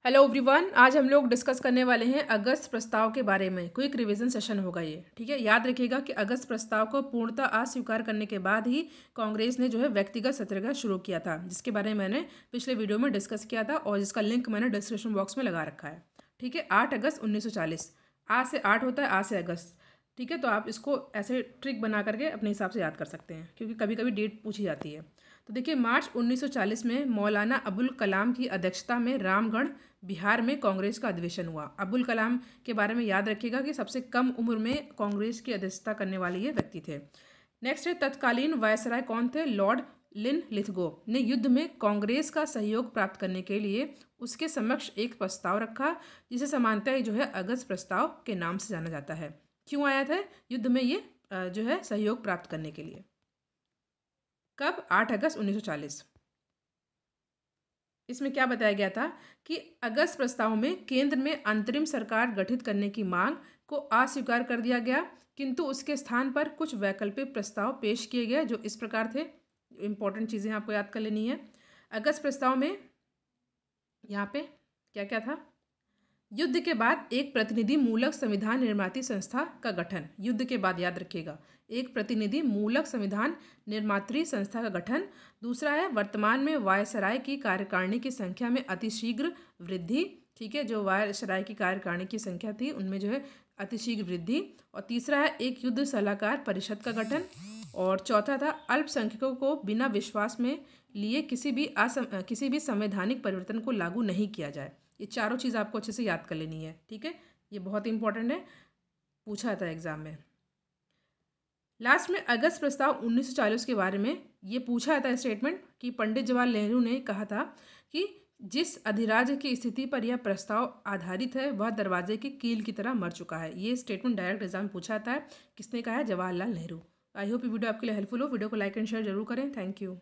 Hello everyone, आज हम लोग डिस्कस करने वाले हैं अगस्त प्रस्ताव के बारे में। क्विक रिवीजन सेशन होगा ये, ठीक है। याद रखिएगा कि अगस्त प्रस्ताव को पूर्णतः अस्वीकार करने के बाद ही कांग्रेस ने जो है व्यक्तिगत सत्याग्रह शुरू किया था, जिसके बारे में मैंने पिछले वीडियो में डिस्कस किया था और जिसका लिंक मैंने डिस्क्रिप्शन बॉक्स में लगा रखा है, ठीक है। 8 अगस्त 1940, आ से 8 होता है, आ से अगस्त, ठीक है। तो आप इसको ऐसे ट्रिक बना करके अपने हिसाब से याद कर सकते हैं, क्योंकि कभी कभी डेट पूछी जाती है। तो देखिए, मार्च 1940 में मौलाना अबुल कलाम की अध्यक्षता में रामगढ़ बिहार में कांग्रेस का अधिवेशन हुआ। अबुल कलाम के बारे में याद रखिएगा कि सबसे कम उम्र में कांग्रेस की अध्यक्षता करने वाले ये व्यक्ति थे। नेक्स्ट है, तत्कालीन वायसराय कौन थे? लॉर्ड लिनलिथगो ने युद्ध में कांग्रेस का सहयोग प्राप्त करने के लिए उसके समक्ष एक प्रस्ताव रखा, जिसे सामान्यतः जो है अगस्त प्रस्ताव के नाम से जाना जाता है। क्यों आया था युद्ध में ये जो है सहयोग प्राप्त करने के लिए? कब? 8 अगस्त 1940। इसमें क्या बताया गया था कि अगस्त प्रस्ताव में केंद्र में अंतरिम सरकार गठित करने की मांग को अस्वीकार कर दिया गया, किंतु उसके स्थान पर कुछ वैकल्पिक प्रस्ताव पेश किए गए जो इस प्रकार थे। इंपॉर्टेंट चीज़ें आपको याद कर लेनी है। अगस्त प्रस्ताव में यहाँ पे क्या क्या था? युद्ध के बाद एक प्रतिनिधि मूलक संविधान निर्माती संस्था का गठन। युद्ध के बाद याद रखिएगा, एक प्रतिनिधि मूलक संविधान निर्मात्री संस्था का गठन। दूसरा है, वर्तमान में वायसराय की कार्यकारिणी की संख्या में अतिशीघ्र वृद्धि, ठीक है। जो वायसराय की कार्यकारिणी की संख्या थी उनमें जो है अतिशीघ्र वृद्धि। और तीसरा है, एक युद्ध सलाहकार परिषद का गठन। और चौथा था, अल्पसंख्यकों को बिना विश्वास में लिए किसी भी संवैधानिक परिवर्तन को लागू नहीं किया जाए। ये चारों चीज़ आपको अच्छे से याद कर लेनी है, ठीक है। ये बहुत इंपॉर्टेंट है, पूछा था एग्जाम में। लास्ट में अगस्त प्रस्ताव 1940 के बारे में ये पूछा था स्टेटमेंट कि पंडित जवाहरलाल नेहरू ने कहा था कि जिस अधिराज्य की स्थिति पर यह प्रस्ताव आधारित है वह दरवाजे की कील की तरह मर चुका है। ये स्टेटमेंट डायरेक्ट एग्जाम पूछा था। किसने कहा है? जवाहरलाल नेहरू। आई होप ये वीडियो आपके लिए हेल्पफुल हो। वीडियो को लाइक एंड शेयर जरूर करें। Thank you.